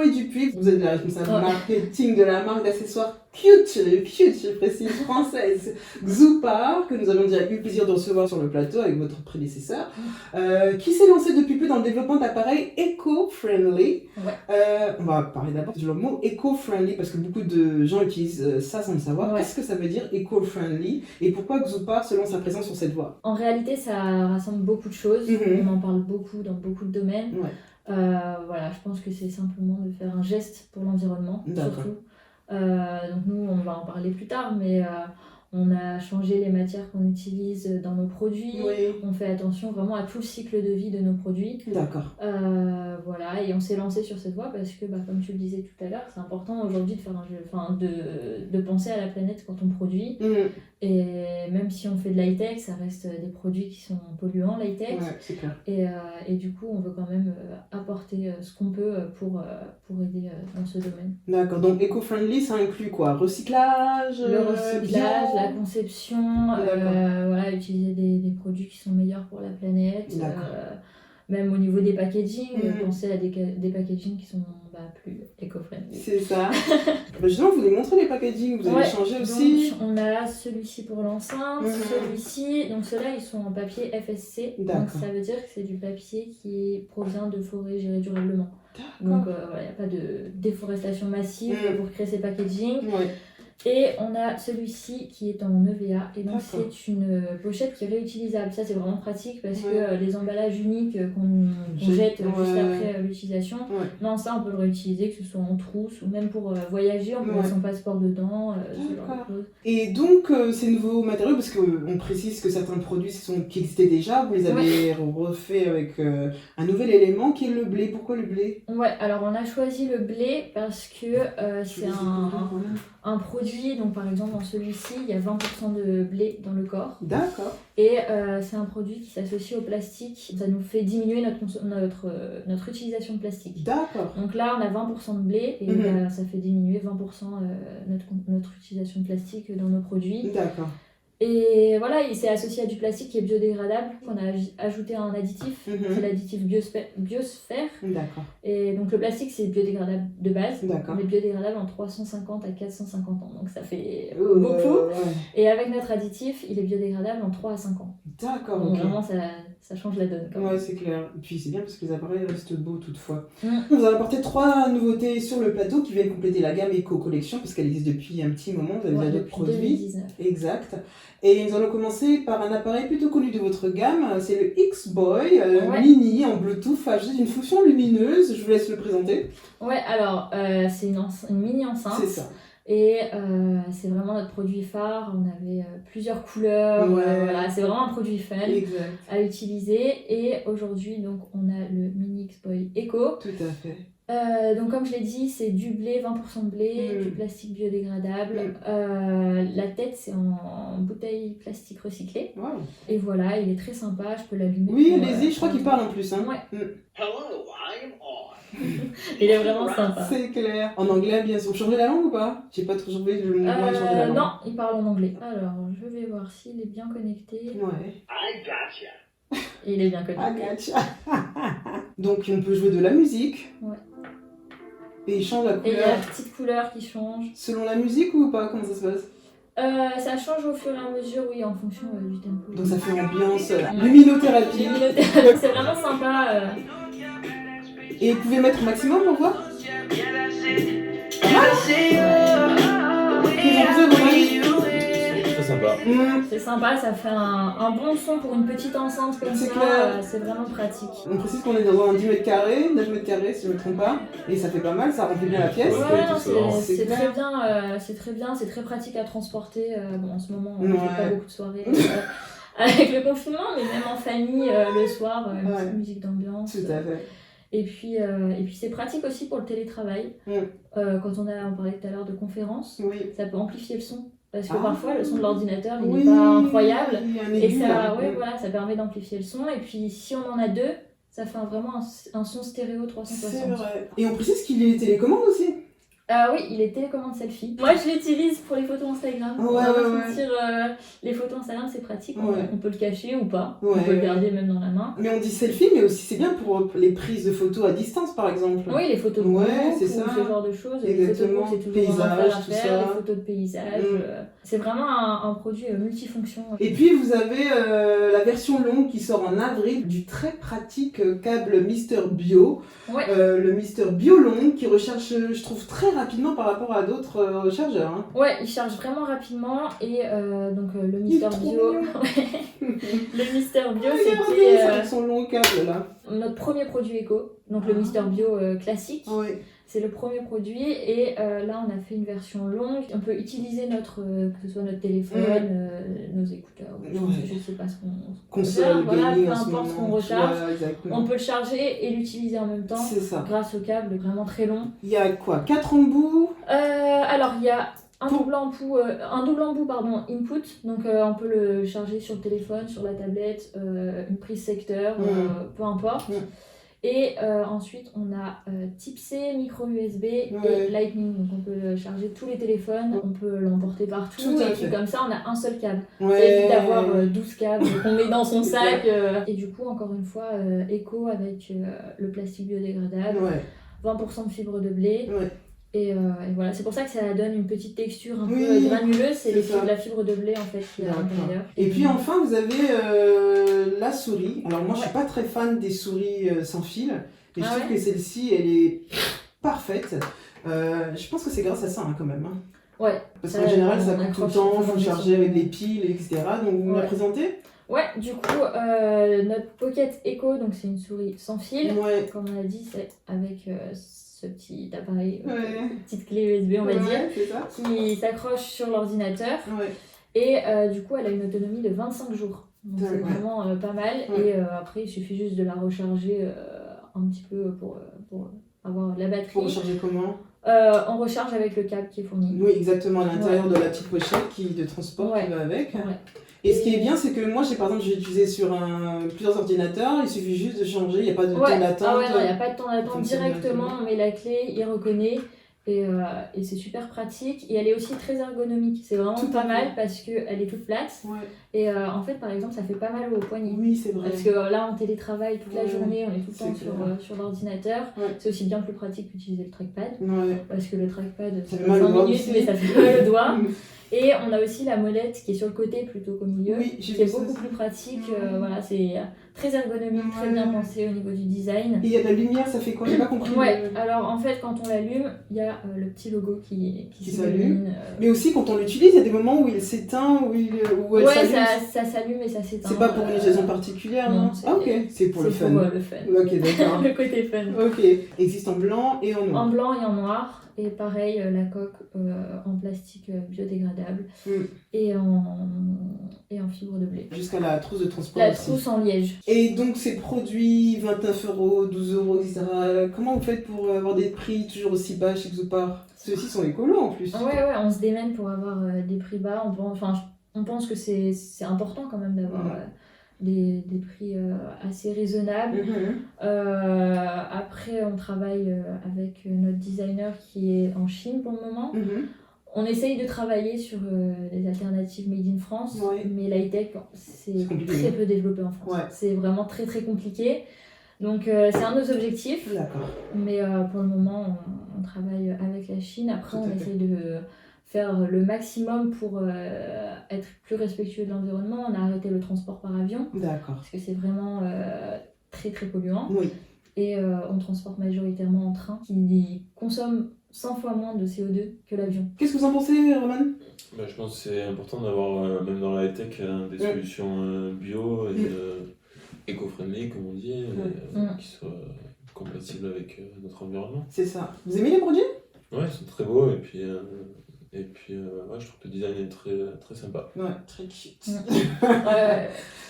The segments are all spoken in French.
Chloé Dupuis, vous êtes la responsable marketing de la marque d'accessoires cute, je précise, française, Xoupar, que nous avons déjà eu le plaisir de recevoir sur le plateau avec votre prédécesseur, qui s'est lancé depuis peu dans le développement d'appareils éco-friendly. On va parler d'abord du mot éco-friendly parce que beaucoup de gens utilisent ça sans le savoir. Qu'est-ce que ça veut dire éco-friendly et pourquoi Xoupar se lance à présent sur cette voie? En réalité, ça rassemble beaucoup de choses. On en parle beaucoup dans beaucoup de domaines. Voilà, je pense que c'est simplement de faire un geste pour l'environnement, surtout. Donc nous, on va en parler plus tard, mais on a changé les matières qu'on utilise dans nos produits. On fait attention vraiment à tout le cycle de vie de nos produits. Voilà, et on s'est lancé sur cette voie parce que, comme tu le disais tout à l'heure, c'est important aujourd'hui de faire de penser à la planète quand on produit. Et même si on fait de l'high-tech, ça reste des produits qui sont polluants, l'high-tech. C'est clair. Et du coup, on veut quand même apporter ce qu'on peut pour aider dans ce domaine. D'accord, donc éco-friendly, ça inclut quoi? Recyclage, le recyclage, la conception, voilà, utiliser des produits qui sont meilleurs pour la planète. Même au niveau des packaging, penser à des packaging qui sont plus éco-friendly. C'est ça. Justement, vous voulez montrer les packaging, vous avez changé aussi. Donc, on a celui-ci pour l'enceinte, celui-ci, donc ceux-là ils sont en papier FSC, donc ça veut dire que c'est du papier qui provient de forêts gérées durablement. Donc il n'y a pas de déforestation massive pour créer ces packaging. Et on a celui-ci qui est en EVA et donc c'est une pochette qui est réutilisable. Ça c'est vraiment pratique parce que les emballages uniques qu'on jette juste après l'utilisation, non, ça on peut le réutiliser, que ce soit en trousse ou même pour voyager, on peut mettre son passeport dedans, ce genre de choses. Et donc ces nouveaux matériaux, parce qu'on précise que certains produits qui existaient déjà, vous les avez refait avec un nouvel élément qui est le blé. Pourquoi le blé? Alors on a choisi le blé parce que c'est un produit, donc par exemple dans celui-ci, il y a 20% de blé dans le corps. D'accord. Et c'est un produit qui s'associe au plastique. Ça nous fait diminuer notre utilisation de plastique. D'accord. Donc là, on a 20% de blé et ça fait diminuer 20% notre utilisation de plastique dans nos produits. D'accord. Et voilà, il s'est associé à du plastique qui est biodégradable. On a ajouté un additif, c'est l'additif Biosphère. D'accord. Et donc le plastique c'est biodégradable de base, D'accord. mais biodégradable en 350 à 450 ans, donc ça fait beaucoup. Et avec notre additif, il est biodégradable en 3 à 5 ans. D'accord. Donc vraiment ça change la donne. Ouais, c'est clair. Et puis c'est bien parce que les appareils restent beaux toutefois. Vous avez apporté 3 nouveautés sur le plateau qui viennent compléter la gamme Éco-Collection parce qu'elle existe depuis un petit moment. Vous avez déjà d'autres produits. 2019. Exact. Et nous allons commencer par un appareil plutôt connu de votre gamme. C'est le X-Boy Mini en Bluetooth ajouté d'une fonction lumineuse. Je vous laisse le présenter. Alors c'est une mini enceinte. C'est ça. Et c'est vraiment notre produit phare. On avait plusieurs couleurs. Voilà, c'est vraiment un produit fun à utiliser. Et aujourd'hui, donc, on a le Mini X-Boy Eco. Tout à fait. Donc comme je l'ai dit, c'est du blé, 20% de blé, du plastique biodégradable. La tête, c'est en bouteille plastique recyclée. Et voilà, il est très sympa, je peux l'allumer. Oui, allez-y, je crois qu'il parle en plus. Hein. Hello, I'm on. Il est vraiment sympa. C'est clair. En anglais, bien sûr. Vous changez la langue ou pas? J'ai pas toujours oublié le moment de changer la langue. Non, il parle en anglais. Alors, je vais voir s'il est bien connecté. I gotcha. Et il est bien connecté. I gotcha. Donc, on peut jouer de la musique. Et il change la couleur. Et il y a la petite couleur qui change. Selon la musique ou pas? Comment ça se passe? Ça change au fur et à mesure, oui, en fonction du tempo. Donc ça fait ambiance luminothérapie. C'est vraiment sympa. Et vous pouvez mettre au maximum pour voir? Très sympa. C'est sympa, ça fait un bon son pour une petite enceinte comme ça. C'est vraiment pratique. On précise qu'on est dans un 10 mètres carrés, 9 mètres carrés si je ne me trompe pas. Et ça fait pas mal, ça remplit bien la pièce. C'est très bien, c'est très pratique à transporter. En ce moment, on ne fait pas beaucoup de soirées avec le confinement, mais même en famille, le soir, une petite musique d'ambiance. Tout à fait. Et puis c'est pratique aussi pour le télétravail. Quand on parlait tout à l'heure de conférences, ça peut amplifier le son. Parce que parfois, le son de l'ordinateur, il n'est pas incroyable. Et ça permet d'amplifier le son. Et puis, si on en a 2, ça fait vraiment un son stéréo 360. C'est vrai. Et on précise qu'il est télécommande aussi. Oui, il est télécommande selfie. Moi, je l'utilise pour les photos Instagram. Les photos Instagram, c'est pratique. On peut le cacher ou pas. On peut le garder même dans la main. Mais on dit selfie, mais aussi c'est bien pour les prises de photos à distance, par exemple. Oui, les photos de groupe, c'est ça. ce genre de choses. Exactement. Les photos de groupe, c'est toujours paysage, à faire. Les photos de paysage. C'est vraiment un produit multifonction. Et puis, vous avez la version longue qui sort en avril du très pratique câble Mister Bio. Ouais. Le Mister Bio long qui recharge, je trouve, très rapidement par rapport à d'autres rechargeurs. Hein. Ouais, il charge vraiment rapidement et donc le Mister Bio. Le Mister Bio, c'était son long câble là. Notre premier produit éco, donc le Mister Bio classique. Ouais. C'est le premier produit et là on a fait une version longue. On peut utiliser que ce soit notre téléphone, nos écouteurs, je sais pas ce qu'on console, peu importe ce qu'on recharge. On peut le charger et l'utiliser en même temps grâce au câble vraiment très long. Il y a quoi, 4 embouts Alors il y a un double embout input, donc on peut le charger sur le téléphone, sur la tablette, une prise secteur, peu importe. Et ensuite, on a Type C, micro USB et Lightning. Donc, on peut charger tous les téléphones, on peut l'emporter partout. Et puis, comme ça, on a un seul câble. Ça évite d'avoir 12 câbles qu'on met dans son sac. Et du coup, encore une fois, éco avec le plastique biodégradable, 20% de fibre de blé. Et voilà, c'est pour ça que ça donne une petite texture un peu granuleuse, c'est la fibre de blé en fait qui est à l'intérieur. Et puis enfin vous avez la souris. Alors moi je suis pas très fan des souris sans fil, mais je trouve que celle-ci elle est parfaite. Je pense que c'est grâce à ça quand même. Hein. Ouais. Parce qu'en général ça coûte tout le temps, il faut charger avec des piles, etc. Donc vous me la présentez ? Ouais, du coup, notre Pocket Eco, donc c'est une souris sans fil. Comme on a dit, c'est avec ce petit appareil, petite clé USB, on va dire, qui s'accroche sur l'ordinateur. Et du coup, elle a une autonomie de 25 jours. Donc c'est vraiment pas mal. Et après, il suffit juste de la recharger un petit peu pour avoir la batterie. Pour recharger comment ? On recharge avec le câble qui est fourni. Oui, exactement, à l'intérieur de la petite pochette de transport qui va avec. Et ce qui est bien, c'est que moi, par exemple, j'ai utilisé sur plusieurs ordinateurs, il suffit juste de changer, il n'y a pas de temps d'attente. Ah ouais, non, il n'y a pas de temps d'attente. Directement, on met la clé, il reconnaît. Et c'est super pratique. Et elle est aussi très ergonomique. C'est vraiment pas mal parce qu'elle est toute plate. Et en fait, par exemple, ça fait pas mal au poignet. Oui, c'est vrai. Parce que là, on télétravaille toute la journée, on est tout le temps sur l'ordinateur. C'est aussi bien plus pratique qu'utiliser le trackpad. Parce que le trackpad, ça fait 5 minutes, mais ça fait mal au doigt. Et on a aussi la molette qui est sur le côté plutôt qu'au milieu, qui est beaucoup plus pratique. Voilà, c'est très ergonomique, très bien pensé au niveau du design. Et il y a de la lumière, ça fait quoi? J'ai pas compris. Alors en fait, quand on l'allume, il y a le petit logo qui s'allume. Mais aussi, quand on l'utilise, il y a des moments où il s'éteint, où elle s'allume. Ça s'allume et ça s'éteint. C'est pas pour une raison particulière, non? Ah, ok, c'est pour le fun. C'est pour le fun. Ok, d'accord. Le côté fun. Ok, existe en blanc et en noir. En blanc et en noir. Et pareil, la coque en plastique biodégradable et en fibre de blé. Jusqu'à la trousse de transport. La trousse en liège. Et donc ces produits, 29€, 12€, etc. Comment vous faites pour avoir des prix toujours aussi bas chez Xoupar? Ceux-ci sont écolos en plus. Ouais, on se démène pour avoir des prix bas. On pense que c'est important quand même d'avoir... des prix assez raisonnables. Après, on travaille avec notre designer qui est en Chine pour le moment. On essaye de travailler sur des alternatives made in France, mais l'high-tech, c'est très peu développé en France. C'est vraiment très très compliqué. Donc c'est un de nos objectifs, mais pour le moment, on travaille avec la Chine. Après, on essaye de faire le maximum pour être plus respectueux de l'environnement. On a arrêté le transport par avion. Parce que c'est vraiment très très polluant. Et on transporte majoritairement en train qui consomme 100 fois moins de CO2 que l'avion. Qu'est-ce que vous en pensez, Roman? Je pense que c'est important d'avoir, même dans la high-tech, des solutions bio et éco-friendly, comme on dit, qui soient compatibles avec notre environnement. C'est ça. Vous aimez les produits? Ouais, ils sont très beaux et puis je trouve que le design est très, très sympa. Très cute.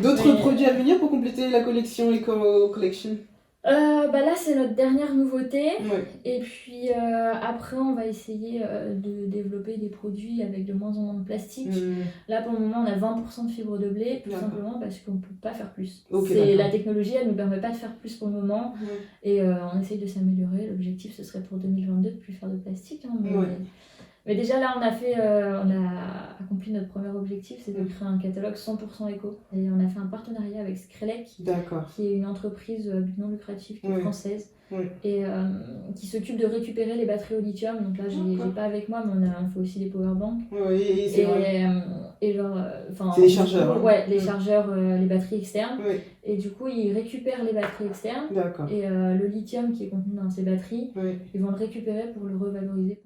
D'autres produits à venir pour compléter la collection Eco Collection? Là, c'est notre dernière nouveauté. Ouais. Et puis après, on va essayer de développer des produits avec de moins en moins de plastique. Là, pour le moment, on a 20% de fibres de blé, tout simplement parce qu'on ne peut pas faire plus. La technologie, elle ne nous permet pas de faire plus pour le moment. Et on essaye de s'améliorer. L'objectif, ce serait pour 2022 de ne plus faire de plastique. Hein, mais déjà là, on a accompli notre premier objectif, c'est de créer un catalogue 100% éco. Et on a fait un partenariat avec Skrelec, qui est une entreprise non lucrative qui est française et qui s'occupe de récupérer les batteries au lithium. Donc là, j'ai pas avec moi, mais on fait aussi des powerbanks. Oui, c'est vrai. Et genre, c'est les chargeurs. Ouais, les chargeurs, les batteries externes. Et du coup, ils récupèrent les batteries externes. Et le lithium qui est contenu dans ces batteries, ils vont le récupérer pour le revaloriser.